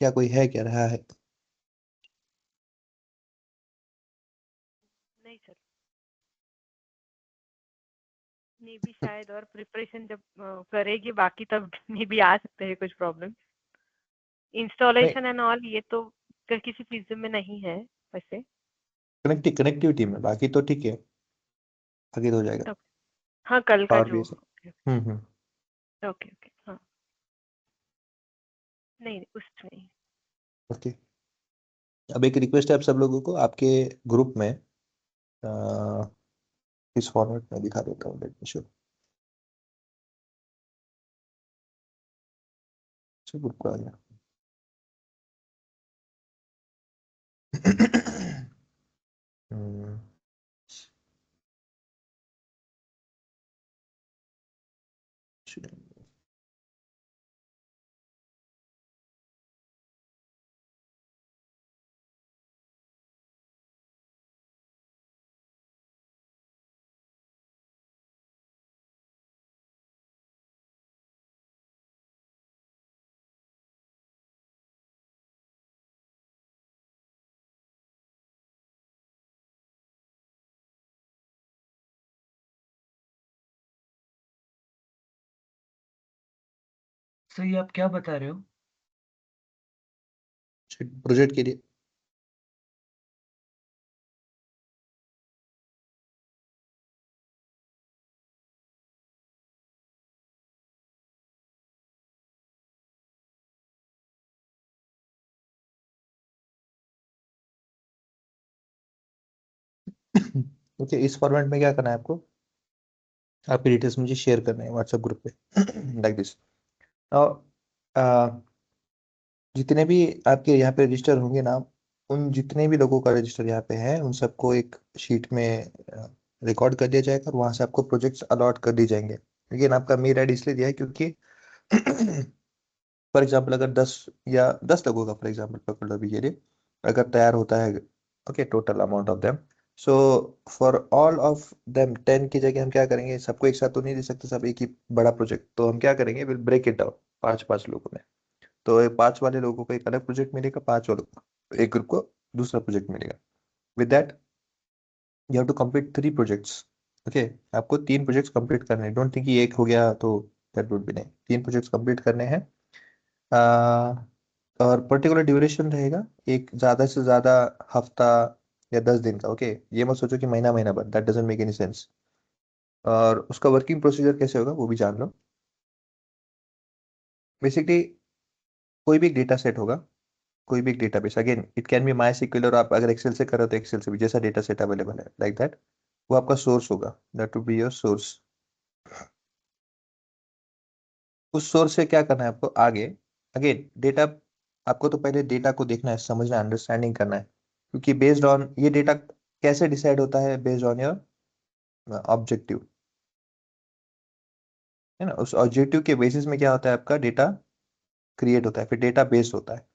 क्या कोई है, क्या रहा है? नहीं सर, मे भी शायद, और प्रिपरेशन जब करेगी बाकी तब मे भी आ सकते हैं कुछ प्रॉब्लम। नहीं, इंस्टॉलेशन एंड ऑल ये तो किसी चीज में नहीं है वैसे। कनेक्टिविटी में बाकी तो ठीक है, आगे तो हो जाएगा। तो हाँ, कल का पावर भी जो। है सब। ओके हम्म। ओके ओके, हाँ। नहीं नहीं, उस नहीं। ओके। अब एक रिक्वेस्ट है आप सब लोगों को, आपके ग्रुप में इस फॉर्मेट में दिखा देता हूँ, लेट मी शो। ग्रुप को आ गया। हम्म, सर ये आप क्या बता रहे हो? प्रोजेक्ट के लिए। ओके, इस फॉर्मेट में क्या करना है आपको, आपकी डिटेल्स मुझे शेयर करना है व्हाट्सएप ग्रुप पे, लाइक दिस। और जितने भी आपके यहाँ पे रजिस्टर होंगे नाम, उन जितने भी लोगों का रजिस्टर यहाँ पे है, उन सबको एक शीट में रिकॉर्ड कर दिया जाएगा, और वहां से आपको प्रोजेक्ट्स अलॉट कर दिए जाएंगे। लेकिन आपका मेल आईडी इसलिए दिया है क्योंकि फॉर एग्जाम्पल अगर 10 लोगों का फॉर एग्जाम्पल पकड़ लो अभी के लिए, अगर तैयार होता है, okay, total amount of them, so for all of them 10 की जगह हम क्या करेंगे, सबको एक साथ तो नहीं दे सकते सब एक ही बड़ा प्रोजेक्ट, तो हम क्या करेंगे, विल ब्रेक इट डाउन 5-5 लोगों में। तो ये 5 वाले लोगों को एक अलग प्रोजेक्ट मिलेगा, 5 वालों को एक ग्रुप को दूसरा प्रोजेक्ट मिलेगा। With that you have to complete 3 projects. Okay, आपको 3 प्रोजेक्ट्स कंप्लीट करने हैं, डोंट थिंक कि एक हो गया तो दैट वुड बी, नहीं, 3 प्रोजेक्ट्स कंप्लीट करने हैं। और पर्टिकुलर ड्यूरेशन रहेगा एक ज्यादा से ज्यादा हफ्ता या 10 दिन का। ओके, ये मत सोचो कि महीना महीना भर, that doesn't make any sense. और उसका वर्किंग प्रोसीजर कैसे होगा वो भी जान लो। बेसिकली कोई भी डेटा सेट होगा, कोई भी एक database, again it can be my SQL, और आप अगर एक्सेल से करो तो एक्सेल से भी, जैसा डेटा सेट अवेलेबल है लाइक दैट, वो आपका सोर्स होगा, that would be your source. उस सोर्स से क्या करना है आपको आगे, अगेन डेटा, आपको तो पहले डेटा को देखना है, समझना है, अंडरस्टैंडिंग करना है, क्योंकि बेस्ड ऑन ये डेटा कैसे डिसाइड होता है, बेस्ड ऑन योर ऑब्जेक्टिव, है ना। उस ऑब्जेक्टिव के बेसिस में क्या होता है, आपका डेटा क्रिएट होता है, फिर डेटा बेस होता है।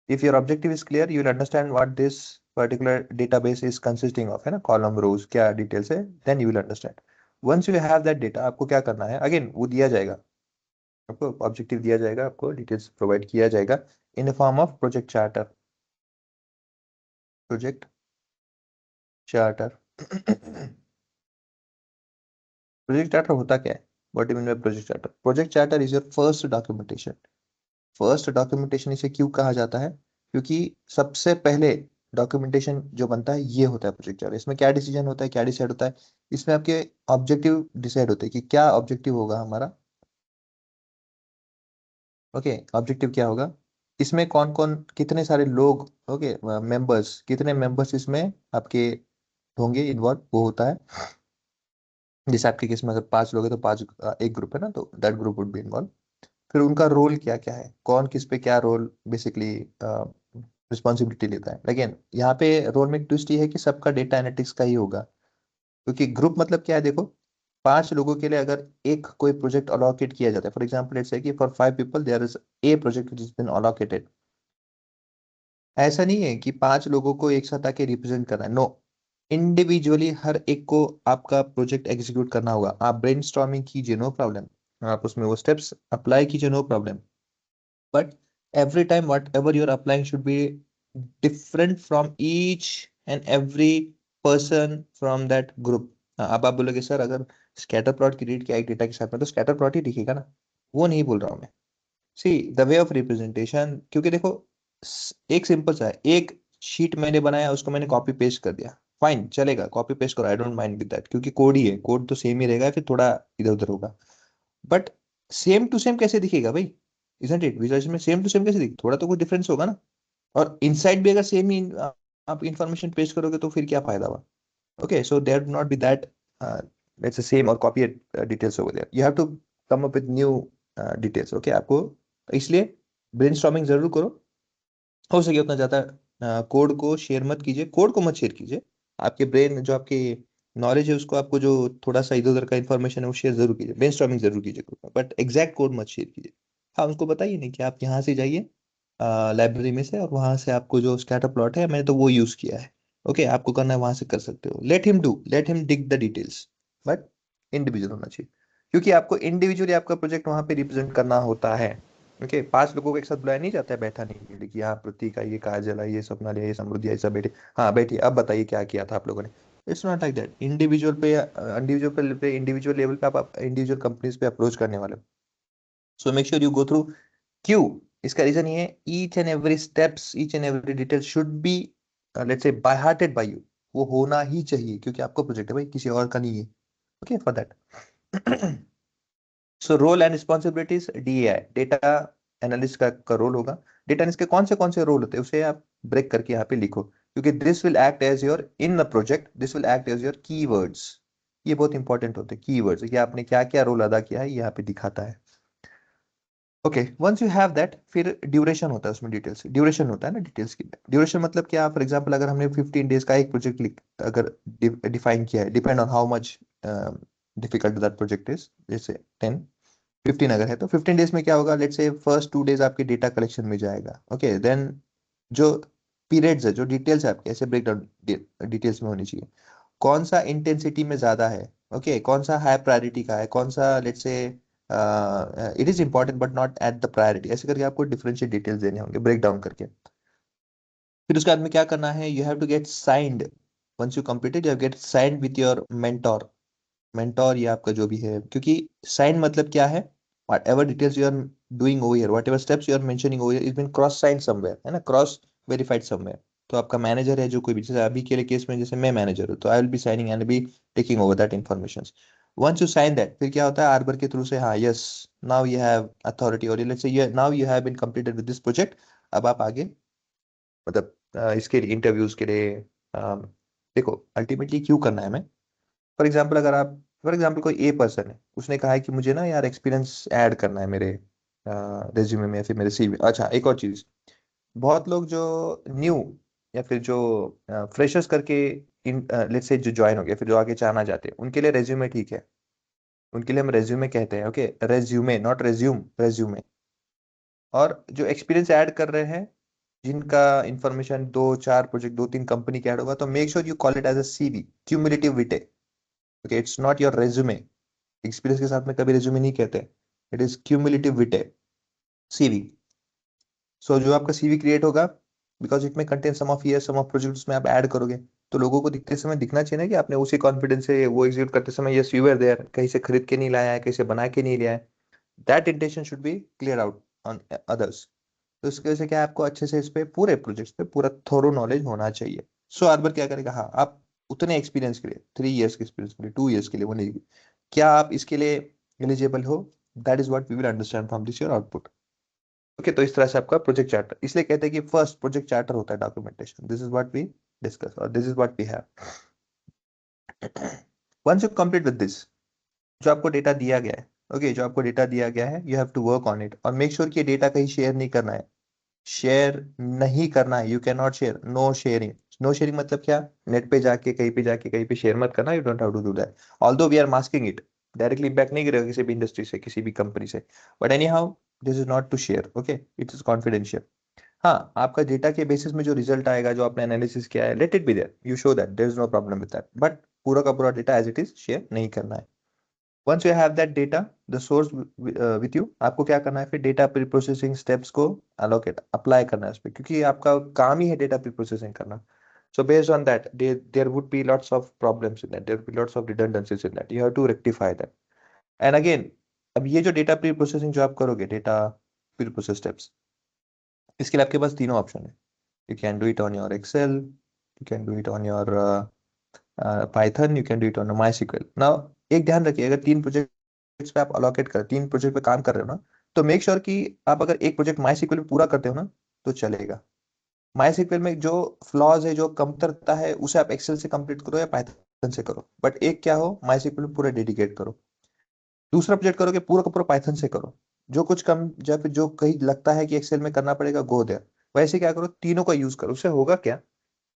If your objective is clear, you will understand what this particular database is consisting of, है ना, कॉलम रोज क्या डिटेल्स है, then you will understand. Once you have that data, आपको क्या करना है, अगेन वो दिया जाएगा, आपको ऑब्जेक्टिव दिया जाएगा, आपको डिटेल्स प्रोवाइड किया जाएगा in the form of project charter. Project charter. Project charter होता क्या है, what do you mean by project charter? Project charter is your first documentation. First documentation इसे क्यों कहा जाता है, क्योंकि सबसे पहले डॉक्यूमेंटेशन जो बनता है ये होता है प्रोजेक्ट चार्टर। इसमें क्या डिसीजन होता है, क्या डिसाइड होता है, इसमें आपके ऑब्जेक्टिव डिसाइड होते हैं कि क्या ऑब्जेक्टिव होगा हमारा। ओके, ऑब्जेक्टिव क्या होगा, इसमें कौन कौन कितने सारे लोग, ओके, मेंबर्स, कितने मेंबर्स इसमें आपके होंगे इन्वॉल्व, वो होता है। जैसे आपके केस में अगर 5 लोग हैं तो 5 एक ग्रुप है ना, तो that group would be involve. फिर उनका रोल क्या क्या है, कौन किस पे क्या रोल बेसिकली रिस्पॉन्सिबिलिटी लेता है। लेकिन यहाँ पे रोल में ट्विस्ट ये है कि सबका डेटा एनालिटिक्स का ही होगा, क्योंकि ग्रुप मतलब क्या है, देखो 5 लोगों के लिए अगर एक कोई प्रोजेक्ट अलोकेट किया जाता है, फॉर एग्जाम्पल लेट्स से कि for 5 people there is a project which is been allocated. ऐसा नहीं है कि 5 लोगों को एक साथ आके रिप्रेजेंट करना है, नो, इंडिविजुअली हर एक को आपका प्रोजेक्ट एग्जीक्यूट करना होगा। आप ब्रेनस्टॉर्मिंग कीजिए, नो प्रॉब्लम, आप उसमें वो स्टेप्स अप्लाई कीजिए, no problem, but every time whatever you're applying should be different from each and every person from that group. अब आप बोलोगे सर अगर स्कैटर प्लॉट क्रिएट किया एक डेटा के साथ में तो स्कैटर प्लॉट ही दिखेगा ना, वो नहीं बोल रहा हूँ मैं। See the way of representation, क्योंकि देखो एक सिंपल सा है, एक शीट मैंने बनाया उसको मैंने कॉपी पेस्ट कर दिया, फाइन चलेगा, कॉपी पेस्ट करो, I don't mind with that, क्योंकि कोड ही है, कोड तो सेम ही रहेगा, फिर थोड़ा इधर उधर होगा, बट सेम टू सेम कैसे दिखेगा भाई, इजंट इट? विजुअलाइजेशन में सेम टू सेम कैसे दिखेगा, थोड़ा तो कुछ डिफरेंस होगा ना। और इनसाइड भी अगर सेम ही आप इंफॉर्मेशन पेस्ट करोगे तो फिर क्या फायदा हुआ? Okay, so there not be that let's say same और copy details over there, you have to come up with new details. Okay, आपको इसलिए ब्रेनस्टॉर्मिंग जरूर करो, हो सके उतना ज्यादा कोड को शेयर मत कीजिए, कोड को मत शेयर कीजिए, आपके ब्रेन जो आपकी नॉलेज है उसको, आपको जो थोड़ा सा इधर उधर का इन्फॉर्मेशन है वो शेयर जरूर कीजिए, ब्रेनस्टॉर्मिंग जरूर कीजिए, बट एग्जैक्ट कोड मत शेयर कीजिए। हाँ, उनको बताइए नहीं कि आप यहाँ से जाइए लाइब्रेरी में से, और वहां से आपको जो स्कैटर प्लॉट है मैंने तो वो यूज किया है, ओके आपको करना है वहां से कर सकते हो, let him dig the details, but individual होना चाहिए, क्योंकि आपको इंडिविजुअली आपका प्रोजेक्ट वहां पे रिप्रेजेंट करना होता है। ओके, 5 लोगों को एक साथ बुलाया नहीं जाता है बैठाने के लिए कि हाँ प्रतीक आई, ये काजल आई, ये सपना लिया, ये समृद्धि आई, सब बैठे, हाँ बैठिए अब बताइए क्या किया था आप लोगों ने। It's not like that, individual level पे आप इंडिविजुअल कंपनीज पे अप्रोच करने वाले हो, so make sure you go through क्यों। इसका रीजन ये है, each and every steps, each and every detail should be let's say by hearted by you, वो होना ही चाहिए, क्योंकि आपका प्रोजेक्ट है भाई, किसी और का नहीं है। Okay for that so role and responsibilities, DAI data analyst का रोल होगा। डेटा एनालिस्ट के कौन से रोल होते हैं उसे आप ब्रेक करके यहाँ पे लिखो, क्योंकि this will act as your in the project, this will act as your keywords, ये बहुत इंपॉर्टेंट होते हैं कीवर्ड्स, कि आपने क्या क्या रोल अदा किया है यहाँ पे दिखाता है। Okay, once you have that, फिर ड्यूरेशन होता है उसमें, डिटेल्स ड्यूरेशन होता है ना, डिटेल्स की ड्यूरेशन मतलब क्या, फॉर एग्जांपल अगर हमने 15 डेज का एक प्रोजेक्ट अगर डिफाइन किया है, depend on how much difficult that project is, जैसे 10 15 अगर है तो 15 डेज में क्या होगा, लेट्स से फर्स्ट 2 डेज आपके डेटा कलेक्शन में जाएगा, ओके देन जो पीरियड्स है, जो डिटेल्स है आपके, ऐसे ब्रेक डाउन डिटेल्स में होनी चाहिए, कौन सा इंटेंसिटी में ज्यादा है, ओके कौन सा हाई प्रायोरिटी का है, कौन सा let's say it is important but not at the priority, ऐसे करके आपको डिफरेंशिएट डिटेल्स देने होंगे ब्रेक डाउन करके। फिर उसके बाद में क्या करना है, you have to get signed, once you completed you have get signed with your mentor, mentor ये आपका जो भी है, क्योंकि साइन मतलब क्या है, whatever details you are doing over here, whatever steps you are mentioning over here is been cross sign somewhere, है ना, क्रॉस वेरीफाइड समवेयर। तो आपका मैनेजर है जो कोई भी, जैसे अभी के लिए केस में जैसे मैं मैनेजर हूँ तो I will be signing and be taking over that information. Once you sign that, फिर क्या होता है, आर्बर के थ्रू से, हाँ yes now you have authority, और let's say now you have been completed with this project, अब आप आगे मतलब इसके लिए इंटरव्यूज के लिए देखो अल्टीमेटली क्यों करना है मैं, फॉर एग्जाम्पल अगर आप, फॉर एग्जाम्पल कोई ए पर्सन है, उसने कहा है कि मुझे ना यार एक्सपीरियंस ऐड करना है मेरे रेज्यूमे में या फिर मेरे सीवी। अच्छा एक और चीज, बहुत लोग जो न्यू या फिर जो फ्रेशर्स करके इन लेट्स से जो ज्वाइन हो गया, फिर जो आगे जाना चाहते हैं, उनके लिए रेज्यूमे ठीक है, उनके लिए हम रेज्यूमे कहते हैं, okay resume not resume, resume. और जो एक्सपीरियंस ऐड कर रहे हैं, जिनका इंफॉर्मेशन 2 4 प्रोजेक्ट 2 3 कंपनी का ऐड होगा, तो make sure you call it as a CV, cumulative vitae, okay it's not your resume, experience के साथ में कभी रेज्यूमे नहीं कहते, it is cumulative vitae, CV. So जो आपका सीवी क्रिएट होगा, because it may contain some of year some of projects में आप ऐड करोगे, तो लोगों को दिखते समय दिखना चाहिए ना कि आपने उसी कॉन्फिडेंस से वो एग्जीक्यूट करते समय, यस यू वर देयर, कहीं से खरीद के नहीं लाया है, कहीं से बना के नहीं लिया है, that intention should be clear out on others. तो इसकी वजह से क्या है, आपको अच्छे से इस पे पूरे प्रोजेक्ट्स पे पूरा थोरो नॉलेज होना चाहिए। सो अर्बर क्या करेगा, हाँ आप उतने एक्सपीरियंस के लिए, 3 इयर्स के एक्सपीरियंस के लिए, 2 इयर्स के लिए, वो नहीं, क्या आप इसके लिए एलिजिबल हो, that is what we will understand from this your output. Okay, तो इस तरह से आपका प्रोजेक्ट चार्टर, इसलिए कहते हैं कि फर्स्ट प्रोजेक्ट चार्टर होता है documentation, this is what we discuss और this is what we have. Once you complete with this, जो आपको डेटा दिया गया है, ओके जो आपको डेटा दिया गया है, you have to work on it, और मेक श्योर कि डेटा कहीं शेयर नहीं करना है, शेयर नहीं करना है, you can not share, no sharing. No sharing मतलब क्या, नेट पे जाके कहीं पे शेयर मत करना, you don't have to do that, although we are masking it, directly impact नहीं करेगा किसी भी इंडस्ट्री से, किसी भी कंपनी से, but anyhow this is not to share, okay it is confidential. हाँ, आपका डेटा के बेसिस में जो रिजल्ट आएगा, जो आपने एनालिसिस किया है, let it be there, you show that there is no problem with that, but पूरा का पूरा data as it is share नहीं करना है। Once you have that data the source with you, आपको क्या करना है फिर डेटा प्री प्रोसेसिंग स्टेप्स को अलोकेट अप्लाई करना है उस पर, क्योंकि आपका काम ही है डेटा प्री प्रोसेसिंग करना. So based on that, there would be lots of problems in that. There would be lots of redundancies in that. You have to rectify that. And again, अब ये जो डेटा प्री प्रोसेसिंग जो आप करोगे, data pre process steps, इसके लिए आपके पास तीनों ऑप्शन है. You can do it on your Excel, you can do it on your Python, you can do it on MySQL. Now एक ध्यान रखिए, अगर तीन प्रोजेक्ट्स पे आप अलोकेट कर, तीन प्रोजेक्ट पे काम कर रहे हो ना, तो मेक श्योर कि आप अगर एक प्रोजेक्ट MySQL में पूरा करते हो ना तो चलेगा. MySQL में जो फ्लॉज है, जो कमतरता है, उसे आप एक्सेल से कंप्लीट करो या पाइथन से करो, बट एक क्या हो, MySQL में पूरा डेडिकेट करो. दूसरा प्रोजेक्ट करोगे पूरा का पूरा पाइथन से करो. जो कुछ कम या फिर जो कहीं लगता है कि एक्सेल में करना पड़ेगा, गो देयर. वैसे क्या करो, तीनों का यूज करो. उससे होगा क्या,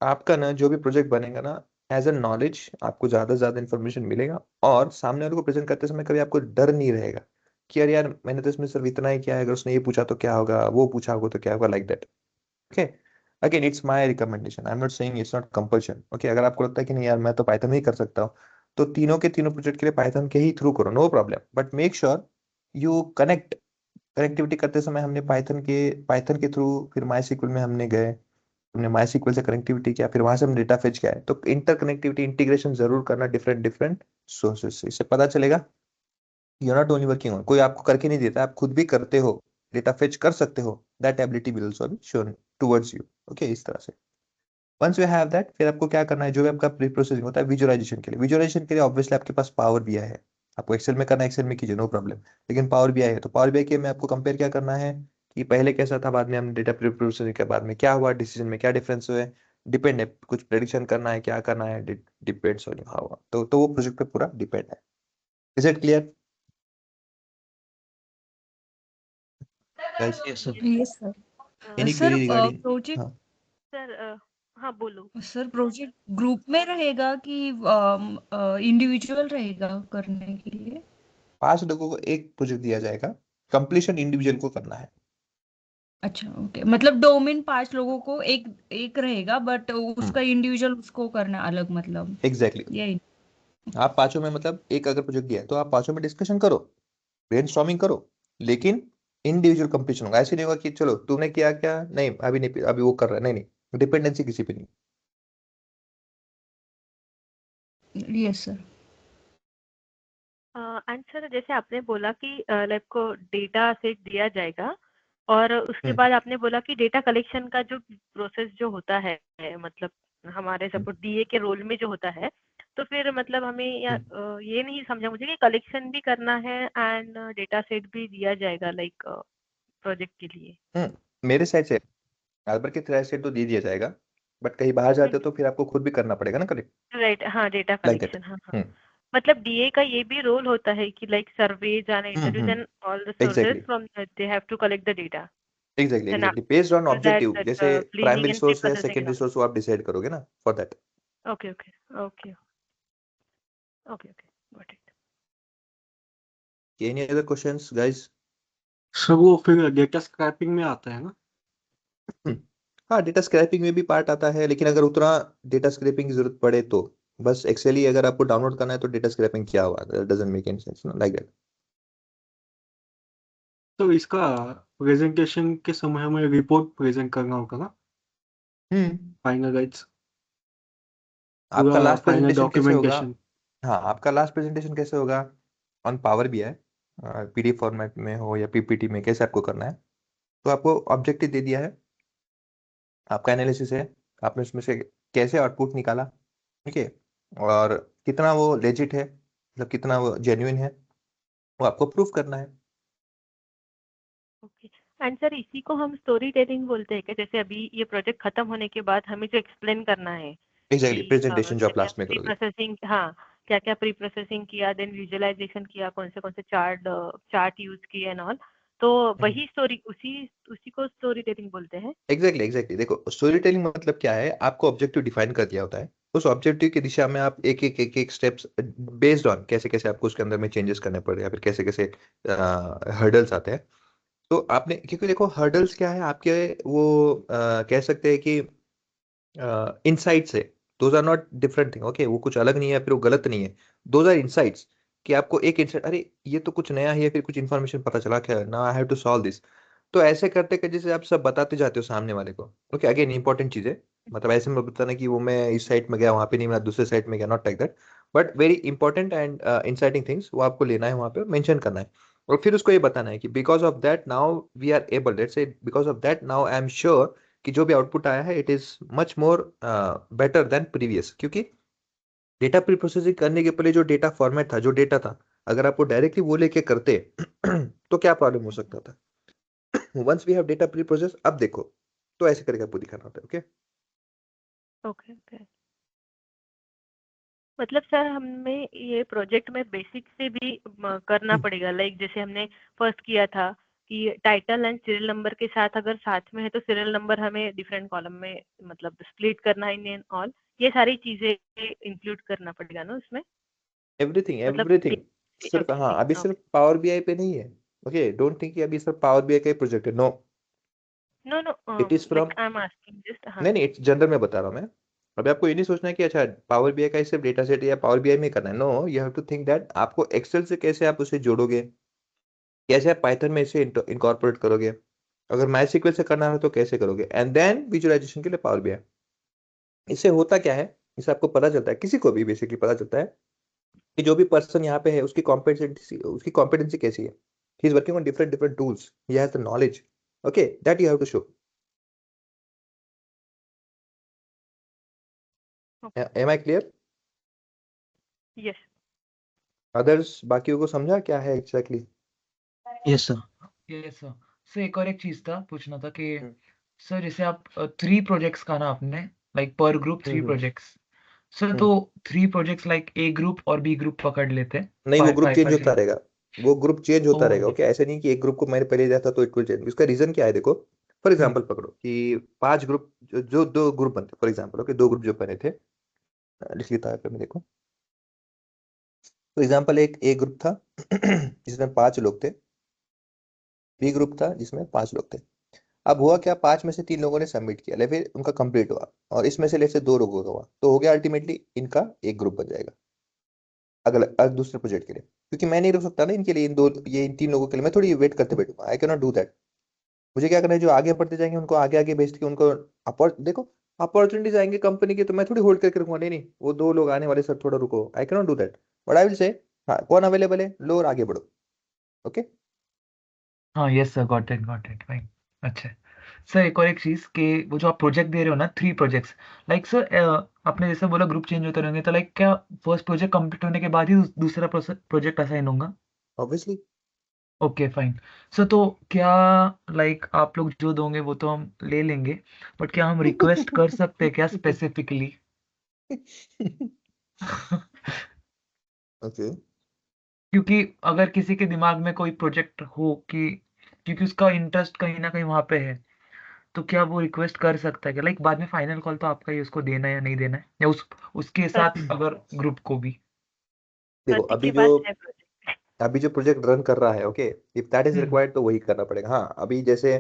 आपका ना जो भी प्रोजेक्ट बनेगा ना, एज अ नॉलेज आपको ज्यादा से ज्यादा इन्फॉर्मेशन मिलेगा, और सामने वाले को प्रेजेंट करते समय कभी आपको डर नहीं रहेगा कि यार यार मैंने तो इसमें सिर्फ इतना ही किया है, अगर उसने ये पूछा तो क्या होगा, वो पूछा होगा तो क्या होगा, like that. Okay, again it's my recommendation, I am not saying it's not compulsion. Okay, अगर आपको लगता है कि नहीं यार मैं तो पाइथन ही कर सकता हूँ, तो तीनों के तीनों प्रोजेक्ट के लिए पाइथन के ही थ्रू करो, no problem. But make sure you connectivity करते समय हमने पाइथन के थ्रू, फिर MySQL में हमने MySQL से कनेक्टिविटी किया, फिर वहां से हम डेटा फेच किया है. तो इंटर कनेक्टिविटी इंटीग्रेशन जरूर करना डिफरेंट डिफरेंट सोर्सेज से. इससे पता चलेगा you are not only working on, कोई आपको करके नहीं देता, आप खुद भी करते हो, डेटा फेच कर सकते हो. That ability will also be shown towards you. Okay, इस तरह से. वंस यू हैव दैट, फिर आपको क्या करना है, जो भी आपका प्री प्रोसेसिंग होता है विजुअलाइजेशन के लिए ऑब्वियसली आपके पास पावर बीआई है. आपको एक्सेल में करना है, एक्सेल में कीजिए, नो प्रॉब्लम. लेकिन पावर बीआई है, तो पावर बीआई के में आपको कंपेयर क्या करना है कि पहले कैसा था, बाद में हमने डेटा प्री प्रोसेसिंग के बाद में क्या हुआ, डिसीजन में क्या डिफरेंस हुए. डिपेंड है, कुछ प्रेडिक्शन करना है, क्या करना है, डिपेंड्स ऑन हाउ. तो वो प्रोजेक्ट पे पूरा डिपेंड है. Is it clear guys? Yes sir. Yes yes sir. Any sir query regarding? Project हाँ, सर. हाँ बोलो. सर प्रोजेक्ट ग्रुप में रहेगा कि इंडिविजुअल रहेगा करने के लिए? 5 लोगों को एक प्रोजेक्ट दिया जाएगा, कंप्लीशन इंडिविजुअल को करना है. अच्छा ओके, मतलब डोमेन 5 लोगों को एक एक रहेगा, बट उसका इंडिविजुअल उसको करना अलग, मतलब एग्जैक्टली. यही. आप पांचों में, मतलब एक अगर प्रोजेक्ट दिया है तो आप पांचों में डिस्कशन करो, ब्रेनस्टॉर्मिंग करो, लेकिन इंडिविजुअल कंप्लीशन होगा. ऐसे नहीं होगा कि चलो तूने किया क्या, नहीं अभी नहीं, अभी वो कर रहा है, नहीं नहीं, डिपेंडेंसी किसी पे नहीं. Yes sir. एंड सर जैसे आपने बोला कि लाइक को डेटा सेट दिया जाएगा, और उसके बाद आपने बोला कि डेटा कलेक्शन का जो प्रोसेस जो होता है, मतलब हमारे सपोर्ट डीए के रोल में जो होता है, तो फिर मतलब हमें ये नहीं समझा मुझे कि कलेक्शन भी करना है एंड डेटा सेट भी दिया जाएगा लाइक प्रोजेक्ट के लिए. मेरे साइड से, अलबर के साइड से तो दे दिया जाएगा, बट कहीं बाहर जाते हो तो फिर आपको खुद भी करना पड़ेगा ना, करेक्ट, राइट. हाँ, डेटा लाइक दैट. कलेक्शन. हाँ हाँ. मतलब डीए का ये भी रोल होता है कि like surveys and interviews and all the sources exactly from they have to collect the data. Exactly then exactly based on after that objective. जैसे cleaning primary and pre source है, processing and secondary all. Source, वो आप decide करोगे ना for that. Okay okay okay okay okay, got it. Any other questions guys? Sir वो फिर data scrapping में आता है ना? हाँ, डेटा स्क्रैपिंग में भी पार्ट आता है, लेकिन अगर उतना डेटा स्क्रैपिंग की जरूरत पड़े तो बस एक्सेल ही अगर आपको डाउनलोड करना है, तो डेटा स्क्रैपिंग क्या हुआ, doesn't make any sense like that. तो इसका प्रेजेंटेशन के समय हमें रिपोर्ट प्रेजेंट करना होगा ना, फाइनल गाइड्स, आपका पूरा लास्ट फाइनल प्रेजेंटेशन कैसे होगा? डॉक्यूमेंटेशन? हाँ, आपका लास्ट प्रेजेंटेशन कैसे होगा, on power BI, PDF format में हो या पीपीटी में, कैसे आपको करना है. तो आपको ऑब्जेक्टिव दे दिया है, आपका एनालिसिस है, आपने उसमें से कैसे आउटपुट निकाला, ठीक है, और कितना वो लेजिट है, मतलब कितना वो जेन्युइन है, वो आपको प्रूफ करना है. ओके. एंड सर इसी को हम स्टोरी टेलिंग बोलते हैं क्या? जैसे अभी ये प्रोजेक्ट खत्म होने के बाद हमें जो एक्सप्लेन करना है एग्जैक्टली, कि प्रेजेंटेशन जो क्या आप क्या लास्ट में प्री करोगे. प्रोसेसिंग, हाँ, क्या क्या प्री प्रोसेसिंग किया, देन विजुअलाइजेशन किया, कौन से चार्ट यूज किए एंड ऑल, तो वही स्टोरी, उसी उसी को स्टोरी टेलिंग बोलते हैं. एग्जैक्टली देखो, स्टोरी टेलिंग मतलब क्या है, आपको ऑब्जेक्टिव डिफाइन कर दिया होता है, उस ऑब्जेक्टिव की दिशा में आप एक स्टेप्स बेस्ड ऑन कैसे कैसे आपको उसके अंदर में चेंजेस करने पड़ रहे हैं, या फिर कैसे कैसे हर्डल्स आते हैं. तो आपने, क्योंकि देखो हर्डल्स क्या है आपके, वो कह सकते हैं कि इनसाइट्स है. Those are not different thing. Okay, वो कुछ अलग नहीं है, फिर वो गलत नहीं है. दोज आर इनसाइट्स कि आपको एक इंस्टेंट अरे ये तो कुछ नया है या फिर कुछ इन्फॉर्मेशन पता चला क्या, ना I have to solve this. तो ऐसे करते करते जैसे आप सब बताते जाते हो सामने वाले को, ओके अगेन इंपॉर्टेंट चीज है, मतलब ऐसे में बताना कि वो मैं इस साइट में गया वहां पे नहीं मिला, दूसरे साइट में गया, not like that, but very important and inciting things वो आपको लेना है वहां पे, मेंशन करना है। और फिर उसको ये बताना है कि because of that now we are able, let's say because of that now I am sure कि जो भी आउटपुट आया है it is much more better than previous, क्योंकि डेटा प्री प्रोसेसिंग करने के पहले जो डेटा फॉर्मेट था, जो डेटा था, अगर आप वो डायरेक्टली वो लेके करते तो क्या प्रॉब्लम हो सकता था। Once we have data pre process, अब देखो तो ऐसे करके आपको दिखाना होता है। Okay okay okay. मतलब सर हमें ये प्रोजेक्ट में बेसिक से भी करना पड़ेगा, लाइक जैसे हमने फर्स्ट किया था कि टाइटल एंड सीरियल नंबर के साथ अगर साथ में है तो सीरियल नंबर हमें डिफरेंट कॉलम में मतलब स्प्लिट करना है इन ऑल, ये सारी चीजें इंक्लूड करना पड़ेगा ना उसमें, एवरीथिंग मतलब एवरीथिंग सिर्फ, हाँ अभी ओके सिर्फ पावर बीआई पे नहीं है। ओके डोंट थिंक कि अभी सिर्फ पावर बीआई का प्रोजेक्ट है, no, no no, it is from, like I am asking just, हाँ। नहीं नहीं इट्स जनरल में बता रहा हूँ मैं। अभी आपको ये नहीं सोचना है कि अच्छा पावर बीआई का ही सिर्फ डेटा सेट या पावर बीआई में करना है, no, you have to think that आपको एक्सेल से कैसे आप उसे जोड़ोगे, कैसे आप पाइथन में इसे इनकॉर्पोरेट करोगे, अगर माई सीक्वल से करना है तो कैसे करोगे, एंड देन विजुअलाइजेशन के लिए पावर बीआई। इससे होता क्या है, इससे आपको पता चलता है, किसी को भी बेसिकली पता चलता है कि जो भी पर्सन यहाँ पे है उसकी कॉम्पिटेंसी कैसी है, he is working on different different tools, he has the knowledge, okay that you have to show. Am I clear? Yes. Others बाकियों को समझा क्या है exactly? Yes sir. Yes sir. Sir एक और एक चीज था पूछना था कि सर जैसे आप 3 प्रोजेक्ट्स का ना आपने, लाइक पर ग्रुप 3 प्रोजेक्ट्स, सर तो 3 प्रोजेक्ट्स लाइक ए ग्रुप और बी ग्रुप पकड़ लेते हैं, नहीं, वो 5 ग्रुप 5 चेंज 5 होता रहेगा, वो ग्रुप चेंज होता रहेगा। ओह ओके ऐसे नहीं कि एक ग्रुप को मैंने पहले दिया था तो इट विल चेंज, इसका रीजन क्या है देखो, फॉर एग्जांपल पकड़ो कि 5 ग्रुप जो 2 ग्रुप बनते, फॉर एग्जांपल ओके 2 ग्रुप जो बने थे, लिख लेता है मैं देखो, तो एग्जांपल एक ए ग्रुप था जिसमें 5 लोग थे, बी ग्रुप था जिसमें 5 लोग थे। अब हुआ क्या, 5 में से 3 लोगों ने सबमिट किया, ले फिर उनका कंप्लीट हुआ, और इसमें से ले से 2 लोगों का हुआ, तो हो गया अल्टीमेटली इनका एक ग्रुप बन जाएगा अगला दूसरे प्रोजेक्ट के लिए, क्योंकि मैं नहीं रुक सकता ना इनके लिए, इन 3 लोगों के लिए मैं थोड़ी वेट करते बैठूंगा, I can not do that. मुझे क्या करना है, जो आगे बढ़ते जाएंगे उनको आगे आगे भेज के उनको देखो अपॉर्चुनिटीज आएंगे कंपनी की, तो मैं थोड़ी होल्ड करके रखूंगा, नहीं नहीं वो 2 लोग आने वाले सर, थोड़ा रुको, I can not do that, but I will say हाँ कौन अवेलेबल है लो और आगे बढ़ो। ओके हाँ yes sir, got it fine. अच्छा सर एक और एक चीज कि वो जो आप प्रोजेक्ट दे रहे हो ना 3 प्रोजेक्ट्स, लाइक सर आपने जैसे बोला ग्रुप चेंज होते रहेंगे, तो लाइक क्या फर्स्ट प्रोजेक्ट कंप्लीट होने के बाद ही दूसरा प्रोजेक्ट असाइन होगा? ऑब्वियसली। Okay fine. सर तो क्या लाइक आप लोग जो दोगे वो तो हम ले लेंगे, बट क्या हम रिक्वेस्ट कर सकते हैं क्या स्पेसिफिकली? ओके क्योंकि अगर किसी के दिमाग में कोई प्रोजेक्ट हो कि क्योंकि उसका इंटरेस्ट कहीं ना कहीं वहां पे है, तो क्या वो रिक्वेस्ट कर सकता है क्या? लाइक बाद में फाइनल कॉल तो आपका ही, उसको देना है या नहीं देना है, या उसके साथ अगर ग्रुप को भी। देखो शादी के बाद है प्रोजेक्ट। अभी जो प्रोजेक्ट रन कर रहा है, okay if that is hmm required तो वही करना पड़ेगा। हाँ अभी जैसे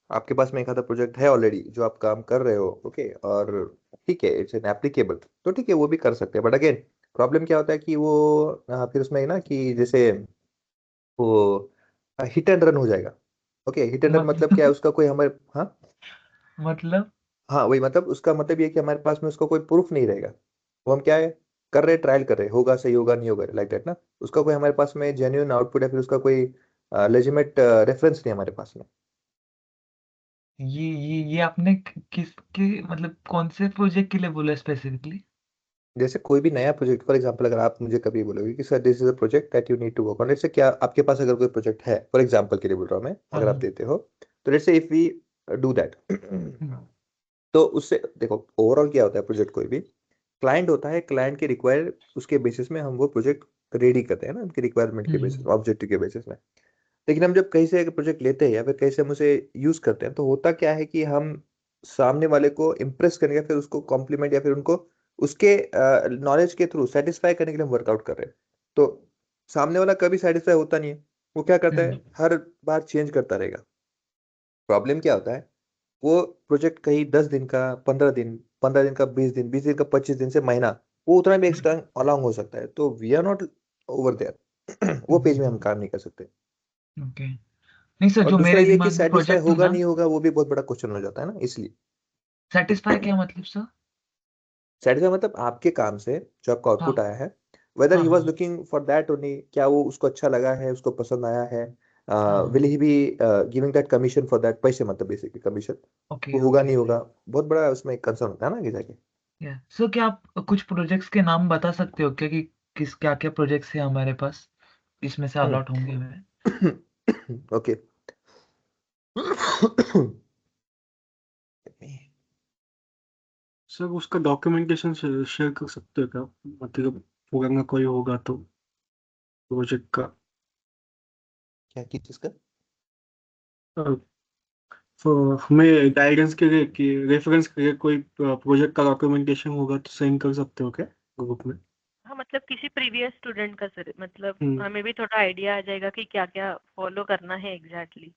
आपके पास में एक आधा प्रोजेक्ट है ऑलरेडी जो आप काम कर रहे हो, ओके और ठीक है इट्स एन एप्लीकेबल, तो ठीक है वो भी कर सकते हैं, बट अगेन प्रॉब्लम क्या होता है कि वो फिर उसमें ना कि जैसे वो हिट एंड रन हो जाएगा। ओके हिट एंड रन मतलब क्या है, मतलब उसका कोई हमारे, हाँ मतलब हाँ वही मतलब उसका मतलब ये है कि हमारे पास में उसका कोई प्रूफ नहीं रहेगा, वो हम क्या है कर रहे ट्रायल कर रहे, होगा सही होगा नहीं होगा लाइक दैट ना, उसका कोई हमारे पास में जेन्युइन आउटपुट या फिर उसका कोई लेजिटिमेट रेफरेंस नहीं हमारे पास में। ये आपने किसके मतलब कौन से प्रोजेक्ट के लिए बोला स्पेसिफिकली? जैसे कोई भी नया प्रोजेक्ट, फॉर एग्जांपल अगर आप मुझे कभी बोलोगे कि sir this is a project that you need to work on, जैसे क्या आपके पास अगर कोई प्रोजेक्ट है, फॉर एग्जांपल के लिए बोल रहा हूँ मैं, हाँ अगर आप हाँ देते हो, तो let's say if we do that hmm, तो उससे देखो ओवरऑल क्या होता है, प्रोजेक्ट कोई भी क्लाइंट होता है, क्लाइंट के रिक्वायर उसके बेसिस में हम वो प्रोजेक्ट रेडी करते हैं ना, उनके रिक्वायरमेंट के बेसिस, हम्म, ऑब्जेक्टिव के बेसिस में। लेकिन हम जब कहीं से एक प्रोजेक्ट लेते हैं या फिर कहीं से हम उसे यूज करते हैं, तो होता क्या है कि हम सामने वाले को इम्प्रेस करने या फिर उसको कॉम्प्लीमेंट या फिर उनको उसके नॉलेज के थ्रू सेटिस्फाई करने के लिए हम वर्कआउट कर रहे हैं, तो सामने वाला कभी सेटिस्फाई होता नहीं है, वो क्या करता है हम्म, हर बार चेंज करता रहेगा। प्रॉब्लम क्या होता है, वो प्रोजेक्ट कहीं 10 दिन का, 15 दिन, 15 दिन का, 20 दिन, 20 दिन का, 25 दिन से महीना, वो उतना भी हम्म, एक्सटेंड अलॉन्ग हो सकता है, तो we are not over there. वो पेज में हम काम नहीं कर सकते। ओके। नहीं सर, और जो दूसरा मेरे ये कि दिमाग में सेटिस्फाई प्रोजेक्ट हो होगा ना, नहीं होगा वो भी बहुत बड़ा क्वेश्चन हो जाता है ना, इसलिए। सेटिस्फाई क्या मतलब सर? सेटिस्फाई मतलब आपके काम से जो आपका हाँ आउटपुट आया है, वेदर हाँ ही वाज हाँ लुकिंग फॉर दैट ओनली, क्या वो उसको अच्छा लगा है, उसको पसंद आया है, हाँ। Will he be giving that commission for that, पैसे मतलब बेसिकली कमीशन, वो ओके होगा ओके। नहीं होगा, बहुत बड़ा उसमें कंसर्न होता है ना आगे जाके। या सर, क्या आप कुछ प्रोजेक्ट्स के नाम बता सकते हो क्या, कि किस क्या क्या प्रोजेक्ट्स हैं हमारे पास, इसमें से अलॉट होंगे हमें? ओके। सर उसका डॉक्यूमेंटेशन शेयर कर सकते हो क्या, मतलब पुराना कोई होगा तो प्रोजेक्ट का। क्या किस चीज का? अ, तो हमें गाइडेंस के लिए कि रेफरेंस के लिए कोई प्रोजेक्ट का डॉक्यूमेंटेशन होगा तो सेंड कर सकते हो क्या ग्रुप में। हाँ, मतलब किसी प्रीवियस स्टूडेंट का सर, मतलब हम्म। हमें भी थोड़ा आइडिया आ जाएगा कि क्या क्या फॉलो करना है एग्जैक्टली।